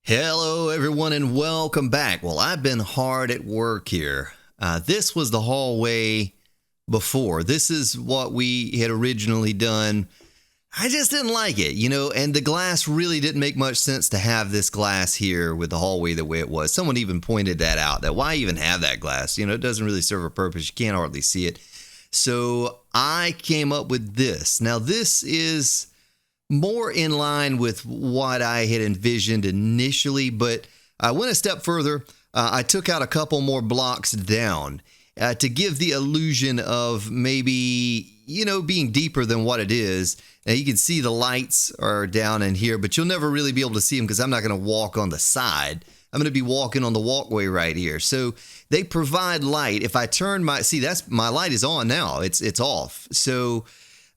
Hello, everyone, and welcome back. Well, I've been hard at work here. This was the hallway before. This is what we had originally done. I just didn't like it, and the glass really didn't make much sense to have this glass here with the hallway the way it was. Someone even pointed that out, that why even have that glass? It doesn't really serve a purpose. You can't hardly see it. So I came up with this. Now, this is more in line with what I had envisioned initially, but I went a step further. I took out a couple more blocks down to give the illusion of maybe, being deeper than what it is. Now you can see the lights are down in here, but you'll never really be able to see them because I'm not going to walk on the side. I'm going to be walking on the walkway right here. So they provide light. If I turn my light is on now. It's off. So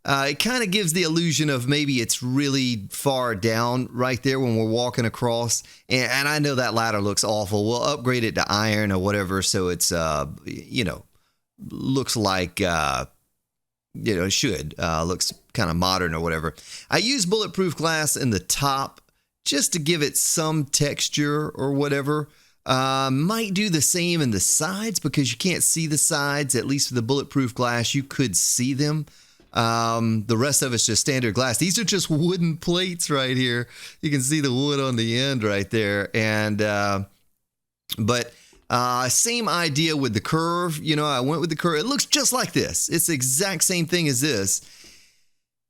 it kind of gives the illusion of maybe it's really far down right there when we're walking across. And I know that ladder looks awful. We'll upgrade it to iron or whatever. So it's, looks like, it should. Looks kind of modern or whatever. I use bulletproof glass in the top just to give it some texture or whatever. Might do the same in the sides because you can't see the sides. At least with the bulletproof glass, you could see them. The rest of it's just standard glass. These are just wooden plates right here. You can see the wood on the end right there. And, but same idea with the curve. I went with the curve. It looks just like this. It's the exact same thing as this,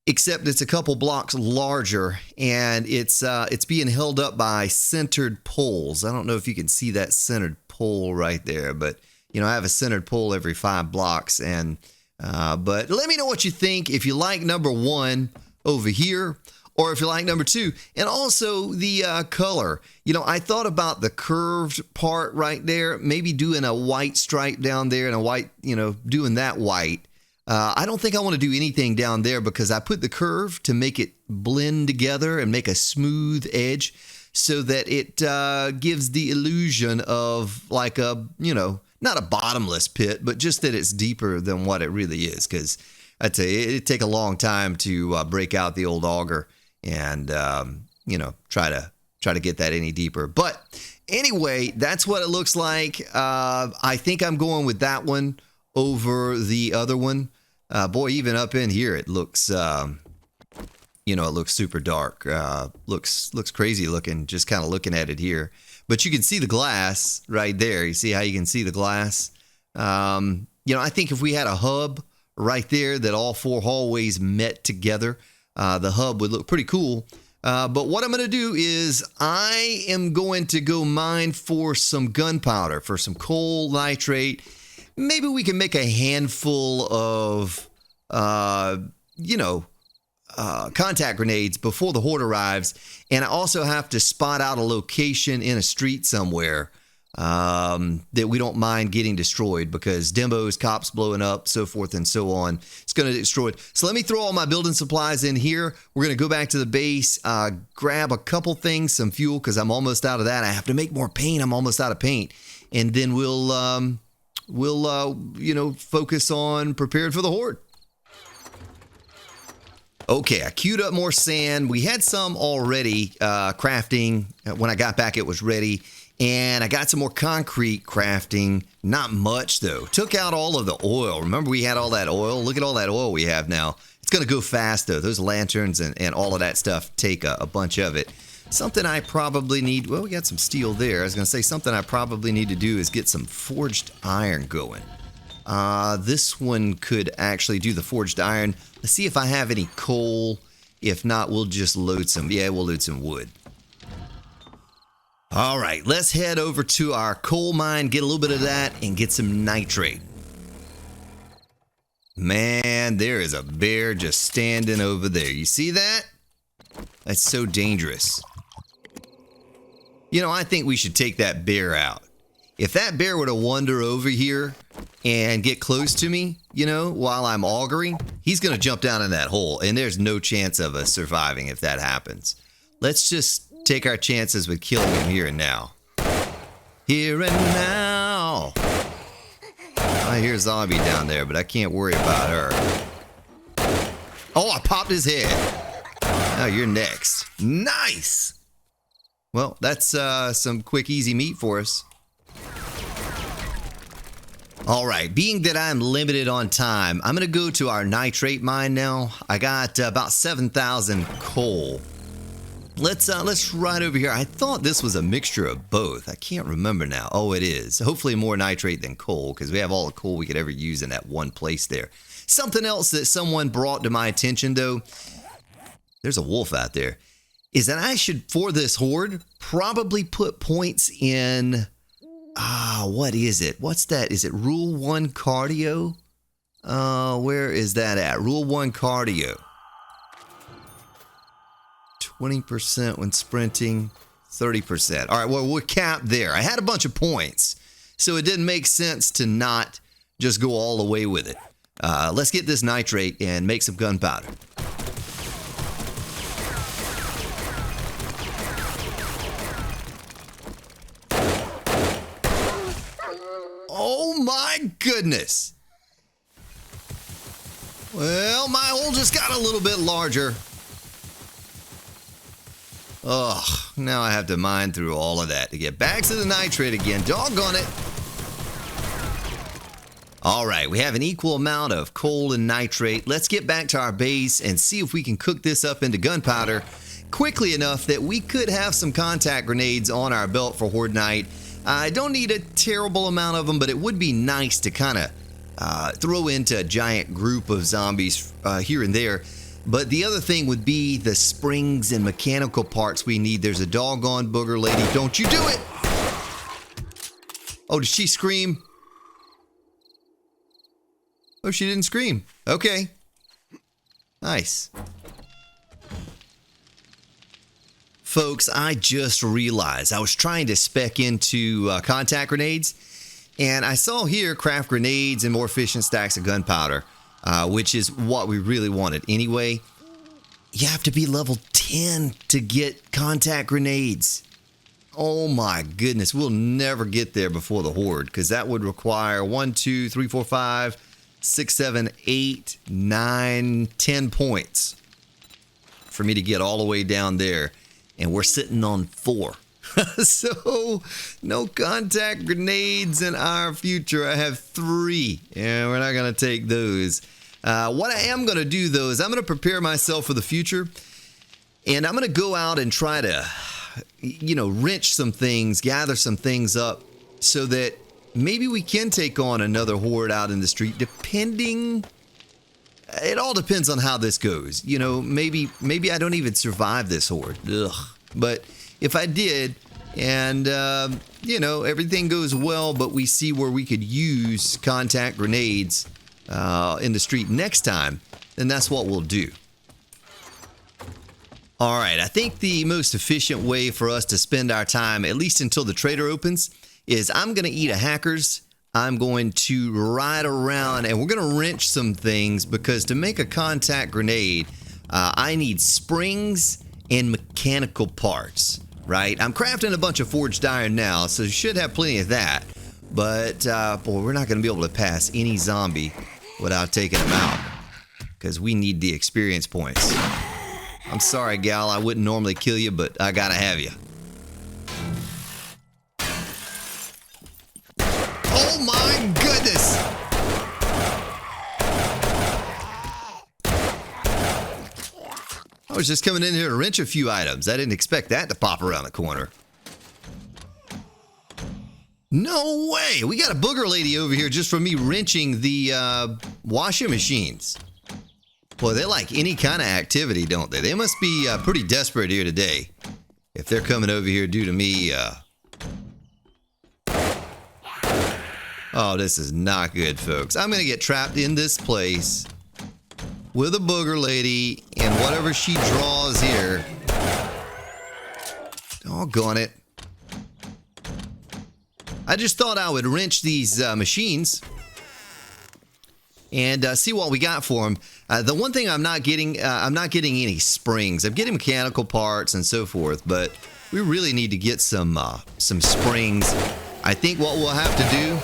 except it's a couple blocks larger, and it's being held up by centered poles. I don't know if you can see that centered pole right there, but, I have a centered pole every 5 blocks, and but let me know what you think, if you like number 1 over here, or if you like number 2, and also the color. I thought about the curved part right there, maybe doing a white stripe down there and a white, doing that white. I don't think I want to do anything down there because I put the curve to make it blend together and make a smooth edge so that it gives the illusion of like a, not a bottomless pit, but just that it's deeper than what it really is. Because I tell you, it'd take a long time to break out the old auger and, try to get that any deeper. But anyway, that's what it looks like. I think I'm going with that one over the other one. Boy, even up in here, it looks, it looks super dark. Looks crazy looking, just kind of looking at it here. But you can see the glass right there. You see how you can see the glass? I think if we had a hub right there that all 4 hallways met together, the hub would look pretty cool. But what I'm going to do is I am going to go mine for some gunpowder, for some coal nitrate. Maybe we can make a handful of, contact grenades before the horde arrives. And I also have to spot out a location in a street somewhere that we don't mind getting destroyed because demos, cops blowing up, so forth and so on. It's going to destroy it. So let me throw all my building supplies in here. We're going to go back to the base, grab a couple things, some fuel because I'm almost out of that. I have to make more paint. I'm almost out of paint. And then we'll focus on prepared for the horde. Okay, I queued up more sand. We had some already crafting. When I got back, it was ready. And I got some more concrete crafting. Not much, though. Took out all of the oil. Remember, we had all that oil? Look at all that oil we have now. It's going to go fast, though. Those lanterns and all of that stuff take a bunch of it. Something I probably need... Well, we got some steel there. I was going to say something I probably need to do is get some forged iron going. This one could actually do the forged iron. Let's see if I have any coal. If not, we'll just load some. Yeah, we'll load some wood. All right, let's head over to our coal mine, get a little bit of that, and get some nitrate. Man, there is a bear just standing over there. You see that? That's so dangerous. I think we should take that bear out. If that bear were to wander over here and get close to me, while I'm augering, he's going to jump down in that hole, and there's no chance of us surviving if that happens. Let's just take our chances with killing him here and now. Here and now. I hear Zombie down there, but I can't worry about her. Oh, I popped his head. Now you're next. Nice. Well, that's some quick, easy meat for us. All right, being that I'm limited on time, I'm going to go to our nitrate mine now. I got about 7,000 coal. Let's ride over here. I thought this was a mixture of both. I can't remember now. Oh, it is. Hopefully more nitrate than coal, because we have all the coal we could ever use in that one place there. Something else that someone brought to my attention, though, there's a wolf out there, is that I should, for this horde, probably put points in... what is it? What's that? Is it Rule 1 cardio? Where is that at? Rule 1 cardio. 20% when sprinting, 30%. All right, well, we're capped there. I had a bunch of points, so it didn't make sense to not just go all the way with it. Let's get this nitrate and make some gunpowder. Oh my goodness. Well, my hole just got a little bit larger. Ugh, now I have to mine through all of that to get back to the nitrate again. Doggone it. All right, we have an equal amount of coal and nitrate. Let's get back to our base and see if we can cook this up into gunpowder quickly enough that we could have some contact grenades on our belt for Horde Night. I don't need a terrible amount of them, but it would be nice to kind of throw into a giant group of zombies here and there. But the other thing would be the springs and mechanical parts we need. There's a doggone booger lady. Don't you do it! Oh, did she scream? Oh, she didn't scream. Okay. Nice. Folks, I just realized I was trying to spec into contact grenades, and I saw here craft grenades and more efficient stacks of gunpowder, which is what we really wanted anyway. You have to be level 10 to get contact grenades. Oh my goodness, we'll never get there before the Horde, because that would require 1, 2, 3, 4, 5, 6, 7, 8, 9, 10 points for me to get all the way down there. And we're sitting on 4. So, no contact grenades in our future. I have 3, and we're not going to take those. What I am going to do, though, is I'm going to prepare myself for the future. And I'm going to go out and try to, wrench some things, gather some things up so that maybe we can take on another horde out in the street, depending... It all depends on how this goes. Maybe I don't even survive this horde. Ugh. But if I did, and, everything goes well, but we see where we could use contact grenades in the street next time, then that's what we'll do. All right, I think the most efficient way for us to spend our time, at least until the trader opens, is I'm going to eat a Hackers. I'm going to ride around and we're going to wrench some things, because to make a contact grenade, I need springs and mechanical parts, right? I'm crafting a bunch of forged iron now, so should have plenty of that. But, boy, we're not going to be able to pass any zombie without taking them out, because we need the experience points. I'm sorry, gal, I wouldn't normally kill you, but I gotta have you. Oh my goodness! I was just coming in here to wrench a few items. I didn't expect that to pop around the corner. No way! We got a booger lady over here just from me wrenching the washing machines. Boy, they like any kind of activity, don't they? They must be pretty desperate here today, if they're coming over here due to me. Oh, this is not good, folks. I'm going to get trapped in this place with a booger lady and whatever she draws here. Doggone it. I just thought I would wrench these machines and see what we got for them. The one thing I'm not getting any springs. I'm getting mechanical parts and so forth, but we really need to get some springs. I think what we'll have to do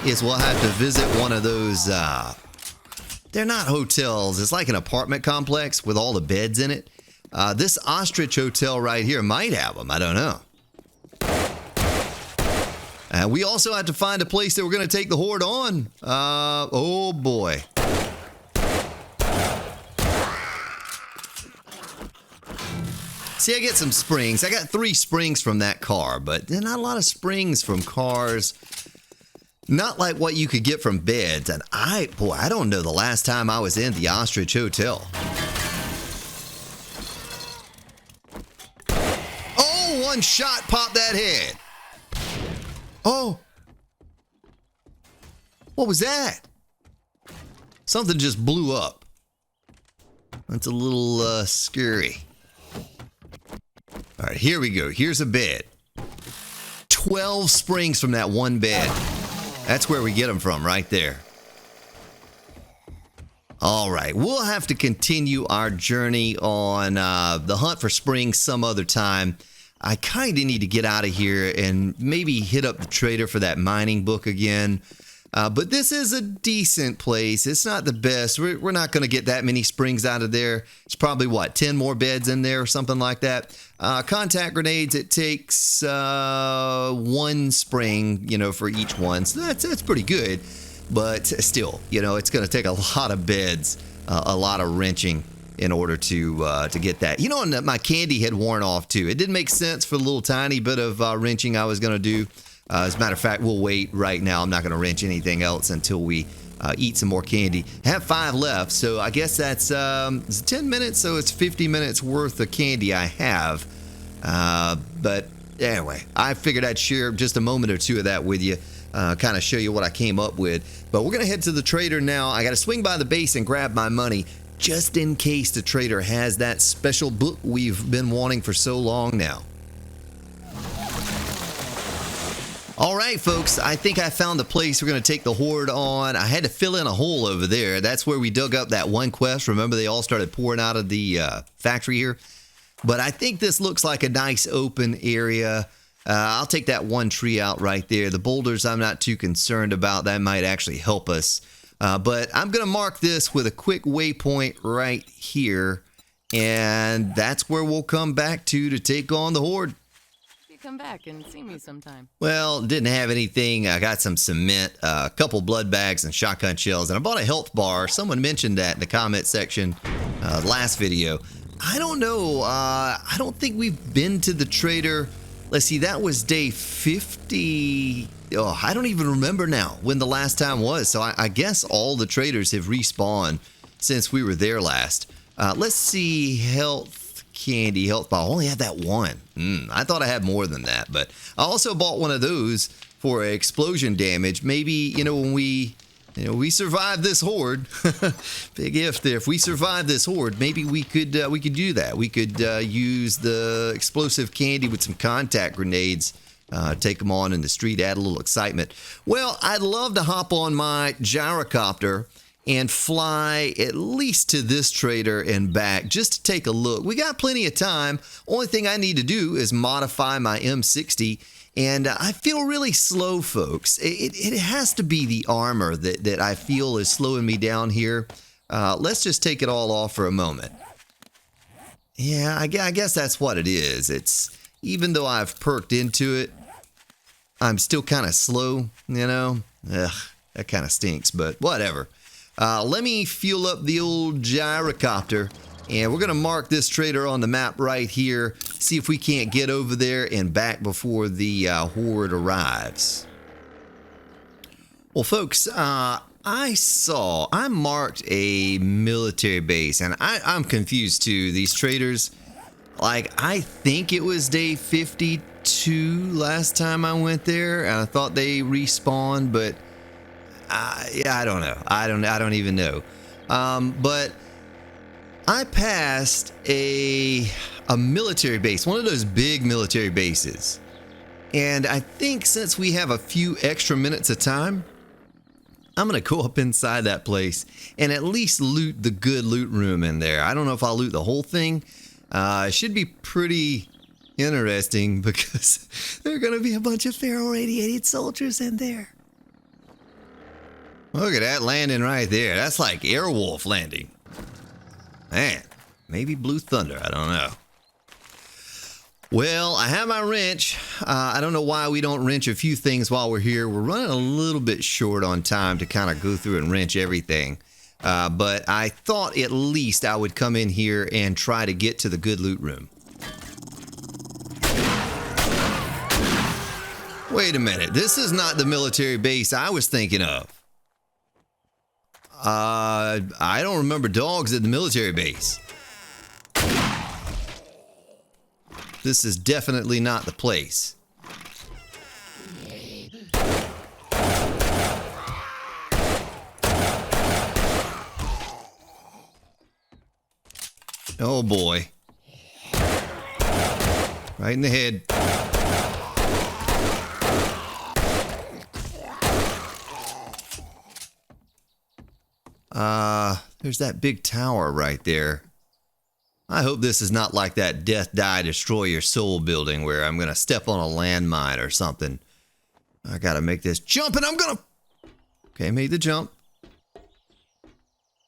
is we'll have to visit one of those, they're not hotels. It's like an apartment complex with all the beds in it. This ostrich hotel right here might have them. I don't know. We also have to find a place that we're going to take the horde on. Oh boy. See, I get some springs. I got 3 springs from that car, but not a lot of springs from cars. Not like what you could get from beds. And I don't know the last time I was in the Ostrich Hotel. Oh, one shot popped that head. Oh. What was that? Something just blew up. That's a little scary. All right, here we go. Here's a bed. 12 springs from that one bed. That's where we get them from, right there. All right, we'll have to continue our journey on the hunt for springs some other time. I kind of need to get out of here and maybe hit up the trader for that mining book again. But this is a decent place. It's not the best. We're not going to get that many springs out of there. It's probably, 10 more beds in there or something like that. Contact grenades, it takes 1 spring, for each one. So that's pretty good. But still, it's going to take a lot of beds, a lot of wrenching in order to get that. And my candy had worn off too. It didn't make sense for the little tiny bit of wrenching I was going to do. As a matter of fact, we'll wait right now. I'm not going to wrench anything else until we eat some more candy. I have 5 left, so I guess that's 10 minutes, so it's 50 minutes worth of candy I have. But anyway, I figured I'd share just a moment or two of that with you, kind of show you what I came up with. But we're going to head to the trader now. I got to swing by the base and grab my money, just in case the trader has that special book we've been wanting for so long now. All right, folks, I think I found the place we're going to take the horde on. I had to fill in a hole over there. That's where we dug up that one quest. Remember, they all started pouring out of the factory here. But I think this looks like a nice open area. I'll take that one tree out right there. The boulders I'm not too concerned about. That might actually help us. But I'm going to mark this with a quick waypoint right here. And that's where we'll come back to take on the horde. Come back and see me sometime. Well, didn't have anything. I got some cement, a couple blood bags, and shotgun shells, and I bought a health bar. Someone mentioned that in the comment section last video. I don't know. I don't think we've been to the trader. Let's see, that was day 50. Oh, I don't even remember now when the last time was. So I guess all the traders have respawned since we were there last. Let's see, health. Candy health bar. I only had that one. I thought I had more than that, but I also bought one of those for explosion damage. Maybe, when we survive this horde, big if there, if we survive this horde, maybe we could do that. We could use the explosive candy with some contact grenades, take them on in the street, add a little excitement. Well, I'd love to hop on my gyrocopter and fly at least to this trader and back just to take a look. We got plenty of time. Only thing I need to do is modify my M60, and I feel really slow, folks. It has to be the armor that I feel is slowing me down here. Let's just take it all off for a moment. Yeah, I guess that's what it is. It's, even though I've perked into it, I'm still kind of slow, Ugh, that kind of stinks, but whatever. Let me fuel up the old gyrocopter, and we're going to mark this trader on the map right here, see if we can't get over there and back before the horde arrives. Well, folks, I marked a military base, and I'm confused too. These traders, I think it was day 52 last time I went there, and I thought they respawned, but yeah, I don't know. I don't even know. But I passed a military base, one of those big military bases. And I think since we have a few extra minutes of time, I'm going to go up inside that place and at least loot the good loot room in there. I don't know if I'll loot the whole thing. It should be pretty interesting because there are going to be a bunch of ferro-radiated soldiers in there. Look at that landing right there. That's like Airwolf landing. Man, Maybe Blue Thunder. I don't know. Well, I have my wrench. I don't know why we don't wrench a few things while we're here. We're running a little bit short on time to kind of go through and wrench everything. But I thought at least I would come in here and try to get to the good loot room. Wait a minute. This is not the military base I was thinking of. I don't remember dogs at the military base. This is definitely not the place. Oh boy. Right in the head. There's that big tower right there. I hope this is not like that Death, Die, Destroy Your Soul building where I'm going to step on a landmine or something. I got to make this jump and I'm going to... Okay, made the jump.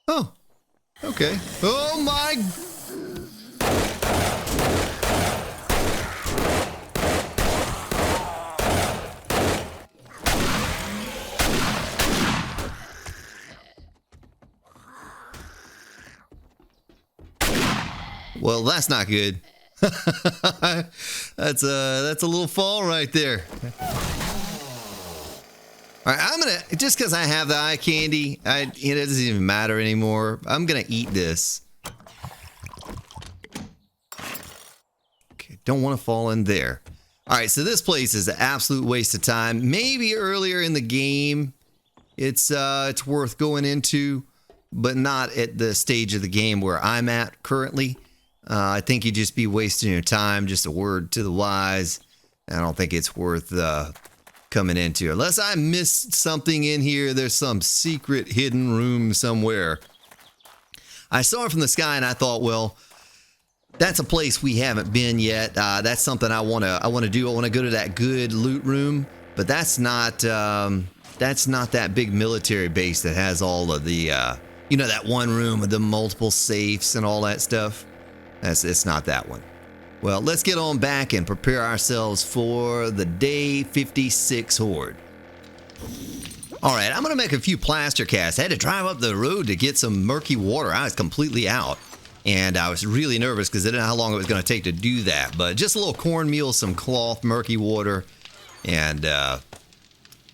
Oh, okay. Oh my... Well, that's not good. That's a little fall right there. All right, I'm gonna, just because I have the eye candy, it doesn't even matter anymore. I'm gonna eat this. Okay, don't want to fall in there. All right, so this place is an absolute waste of time. Maybe earlier in the game, it's worth going into, but not at the stage of the game where I'm at currently. I think you'd just be wasting your time. Just a word to the wise. I don't think it's worth coming into. Unless I missed something in here. There's some secret hidden room somewhere. I saw it from the sky and I thought, well, that's a place we haven't been yet. That's something I want to do. I want to go to that good loot room. But that's not that big military base that has all of the, that one room with the multiple safes and all that stuff. It's not that one. Well, let's get on back and prepare ourselves for the day 56 horde. All right, I'm going to make a few plaster casts. I had to drive up the road to get some murky water. I was completely out, and I was really nervous because I didn't know how long it was going to take to do that. But just a little cornmeal, some cloth, murky water, and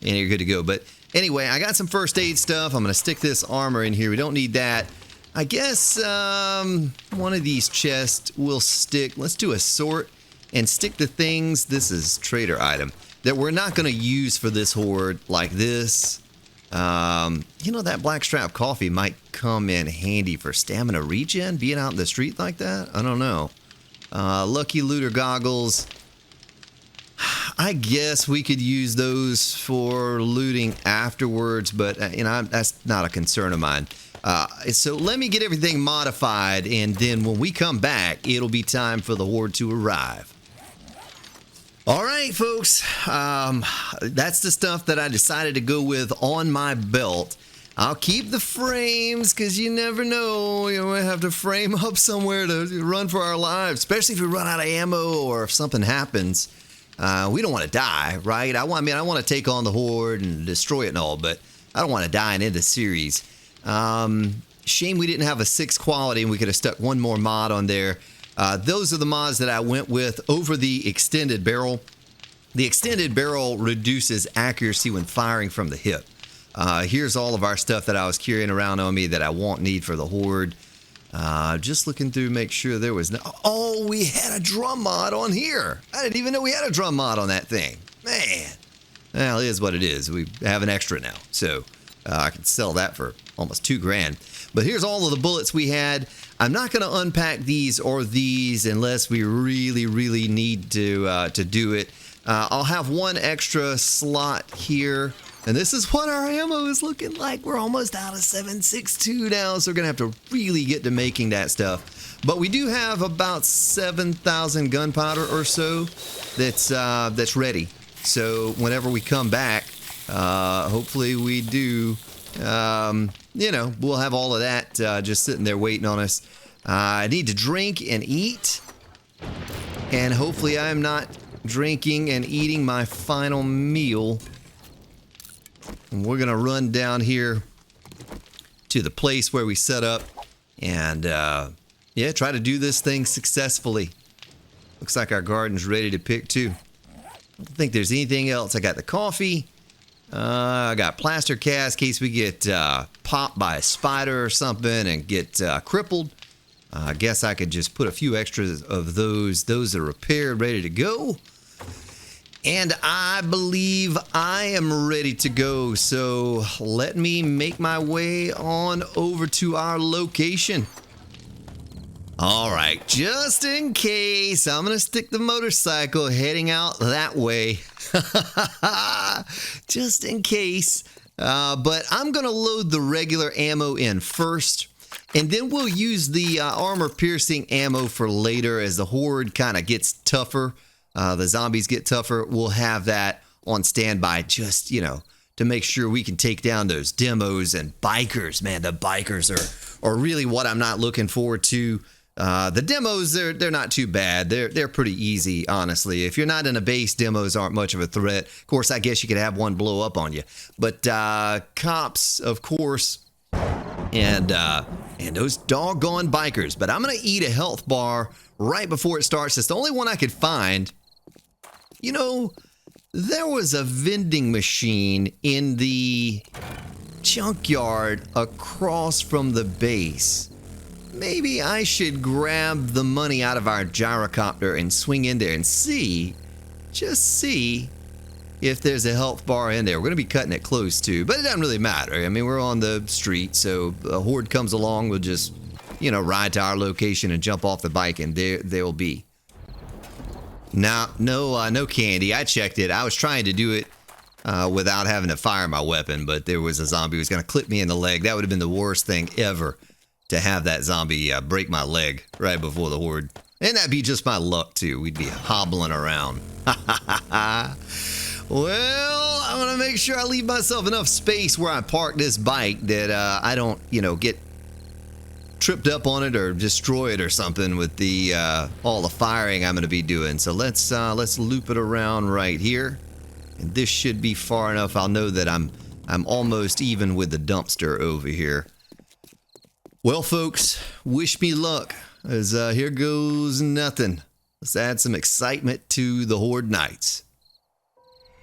you're good to go. But anyway, I got some first aid stuff. I'm going to stick this armor in here. We don't need that. I guess one of these chests will stick. Let's do a sort and stick the things. This is trader item that we're not going to use for this horde, like this. That blackstrap coffee might come in handy for stamina regen, being out in the street like that. I don't know. Lucky looter goggles. I guess we could use those for looting afterwards, but that's not a concern of mine. So let me get everything modified, and then when we come back, it'll be time for the horde to arrive. All right, folks, that's the stuff that I decided to go with on my belt. I'll keep the frames because you never know. You might have to frame up somewhere to run for our lives, especially if we run out of ammo or if something happens. We don't want to die, right? I want to take on the horde and destroy it and all, but I don't want to die and end the series. Shame we didn't have a 6 quality and we could have stuck one more mod on there. Those are the mods that I went with over the extended barrel. The extended barrel reduces accuracy when firing from the hip. Here's all of our stuff that I was carrying around on me that I won't need for the horde. Just looking through, make sure there was no... Oh, we had a drum mod on here. I didn't even know we had a drum mod on that thing. Man. Well, it is what it is. We have an extra now. So I can sell that for almost $2,000. But here's all of the bullets we had. I'm not going to unpack these or these unless we really, really need to do it. I'll have one extra slot here. And this is what our ammo is looking like. We're almost out of 7.62 now, so we're going to have to really get to making that stuff. But we do have about 7,000 gunpowder or so that's ready. So whenever we come back, hopefully we do, we'll have all of that just sitting there waiting on us. I need to drink and eat. And hopefully I'm not drinking and eating my final meal. And we're going to run down here to the place where we set up and, yeah, try to do this thing successfully. Looks like our garden's ready to pick too. I don't think there's anything else. I got the coffee. I got plaster cast in case we get popped by a spider or something and get crippled. I guess I could just put a few extras of those. Those are repaired, ready to go. And I believe I am ready to go. So let me make my way on over to our location. All right, just in case, I'm going to stick the motorcycle heading out that way. Just in case. But I'm going to load the regular ammo in first. And then we'll use the armor-piercing ammo for later as the horde kind of gets tougher. The zombies get tougher. We'll have that on standby just, you know, to make sure we can take down those demos and bikers. Man, the bikers are really what I'm not looking forward to. The demos, they're not too bad. They're pretty easy, honestly. If you're not in a base, demos aren't much of a threat. Of course, I guess you could have one blow up on you. But cops, of course, and those doggone bikers. But I'm going to eat a health bar right before it starts. It's the only one I could find. You know, there was a vending machine in the junkyard across from the base. Maybe I should grab the money out of our gyrocopter and swing in there and just see if there's a health bar in there. We're going to be cutting it close too, but it doesn't really matter. I mean, we're on the street, so a horde comes along, we'll just, you know, ride to our location and jump off the bike, and there they'll be. Now, no candy. I checked it. I was trying to do it without having to fire my weapon, but there was a zombie who was going to clip me in the leg. That would have been the worst thing ever, to have that zombie break my leg right before the horde. And that'd be just my luck too. We'd be hobbling around. Well, I'm gonna make sure I leave myself enough space where I park this bike that I don't, you know, get tripped up on it or destroy it or something with the all the firing I'm gonna be doing. So let's loop it around right here, and this should be far enough. I'll know that I'm almost even with the dumpster over here. Well, folks, wish me luck, as here goes nothing. Let's add some excitement to the Horde Nights.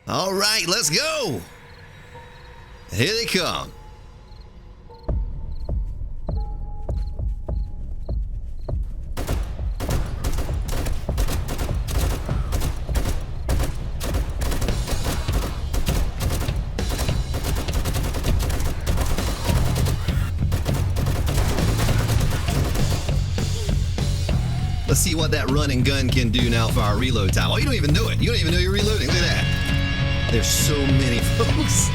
All right, let's go. Here they come. Let's see what that run and gun can do now for our reload time. Oh, you don't even know it. You don't even know you're reloading. Look at that. There's so many folks.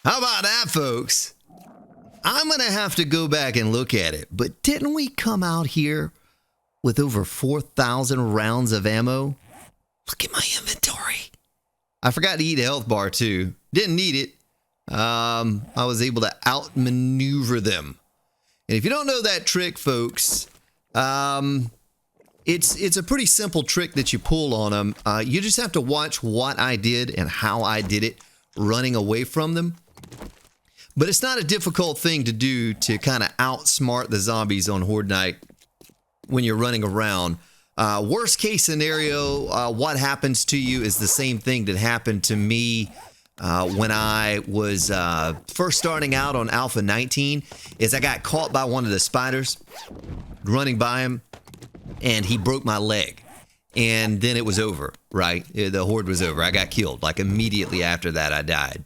How about that, folks? I'm going to have to go back and look at it. But didn't we come out here with over 4,000 rounds of ammo? Look at my inventory. I forgot to eat a health bar, too. Didn't need it. I was able to outmaneuver them. And if you don't know that trick, folks, it's a pretty simple trick that you pull on them. You just have to watch what I did and how I did it, running away from them. But it's not a difficult thing to do to kind of outsmart the zombies on Horde Night when you're running around. Worst case scenario, what happens to you is the same thing that happened to me when I was first starting out on Alpha 19, is I got caught by one of the spiders running by him, and he broke my leg. And then it was over, right? The horde was over. I got killed. Like immediately after that, I died.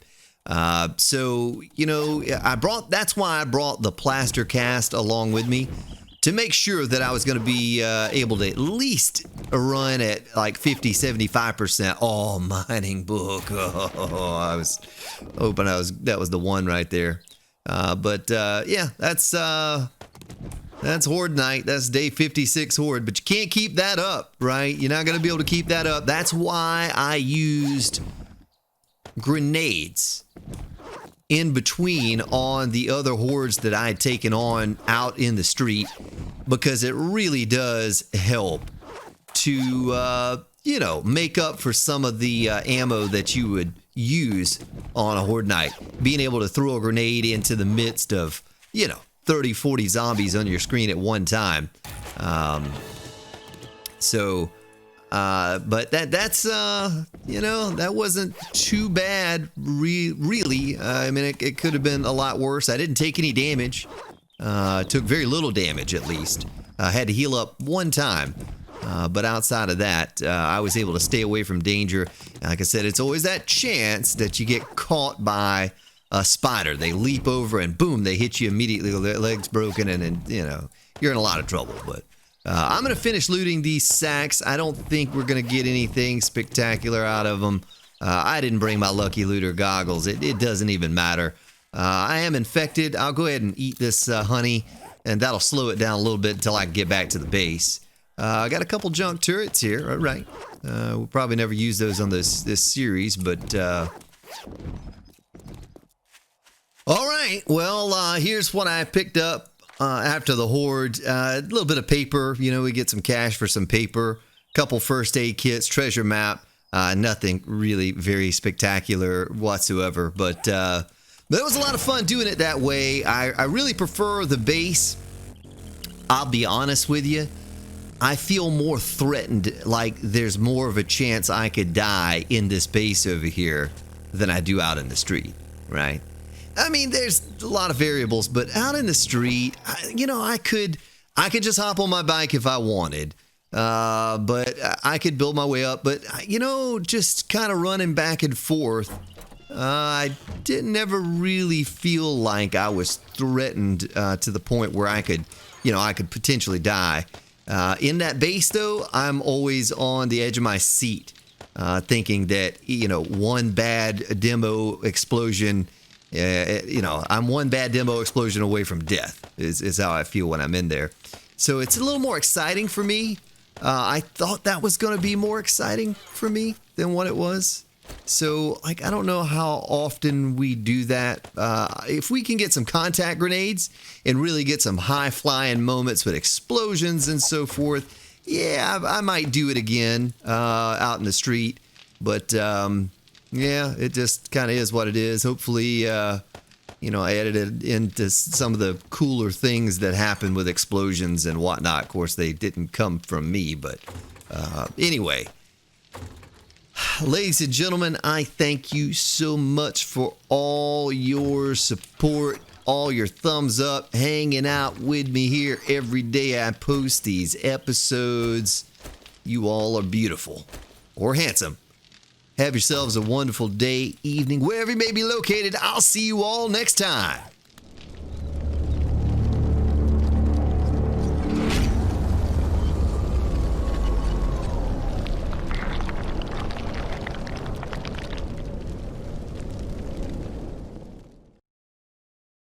So, you know, that's why I brought the plaster cast along with me, to make sure that I was going to be able to at least run at like 50-75%. Oh, mining book. Oh, I was hoping that was the one right there. But yeah, that's Horde Night. That's day 56 Horde. But you can't keep that up, right? You're not going to be able to keep that up. That's why I used grenades in between on the other hordes that I had taken on out in the street, because it really does help to, you know, make up for some of the ammo that you would use on a Horde Night. Being able to throw a grenade into the midst of, you know, 30, 40 zombies on your screen at one time. But that's you know, that wasn't too bad, really. I mean, it could have been a lot worse. I didn't take any damage. Took very little damage, at least. Had to heal up one time. But outside of that, I was able to stay away from danger. Like I said, it's always that chance that you get caught by a spider. They leap over and boom, they hit you immediately with their legs broken, and you know, you're in a lot of trouble. But I'm going to finish looting these sacks. I don't think we're going to get anything spectacular out of them. I didn't bring my lucky looter goggles. It doesn't even matter. I am infected. I'll go ahead and eat this honey, and that'll slow it down a little bit until I can get back to the base. I got a couple junk turrets here. All right. We'll probably never use those on this series, but all right. Well, here's what I picked up after the horde. A little bit of paper. You know, we get some cash for some paper. Couple first aid kits, treasure map. Nothing really very spectacular whatsoever, but it was a lot of fun doing it that way. I really prefer the base. I'll be honest with you. I feel more threatened, like there's more of a chance I could die in this base over here than I do out in the street, right? I mean, there's a lot of variables, but out in the street, you know, I could just hop on my bike if I wanted, but I could build my way up. But, you know, just kind of running back and forth, I didn't never really feel like I was threatened to the point where I could potentially die. In that base, though, I'm always on the edge of my seat, thinking that, you know, one bad demo explosion, I'm one bad demo explosion away from death is how I feel when I'm in there. So it's a little more exciting for me. I thought that was going to be more exciting for me than what it was. So, like, I don't know how often we do that. If we can get some contact grenades and really get some high-flying moments with explosions and so forth, yeah, I might do it again out in the street. But, yeah, it just kind of is what it is. Hopefully, I edited into some of the cooler things that happen with explosions and whatnot. Of course, they didn't come from me, but anyway. Ladies and gentlemen, I thank you so much for all your support, all your thumbs up, hanging out with me here every day I post these episodes. You all are beautiful or handsome. Have yourselves a wonderful day, evening, wherever you may be located. I'll see you all next time.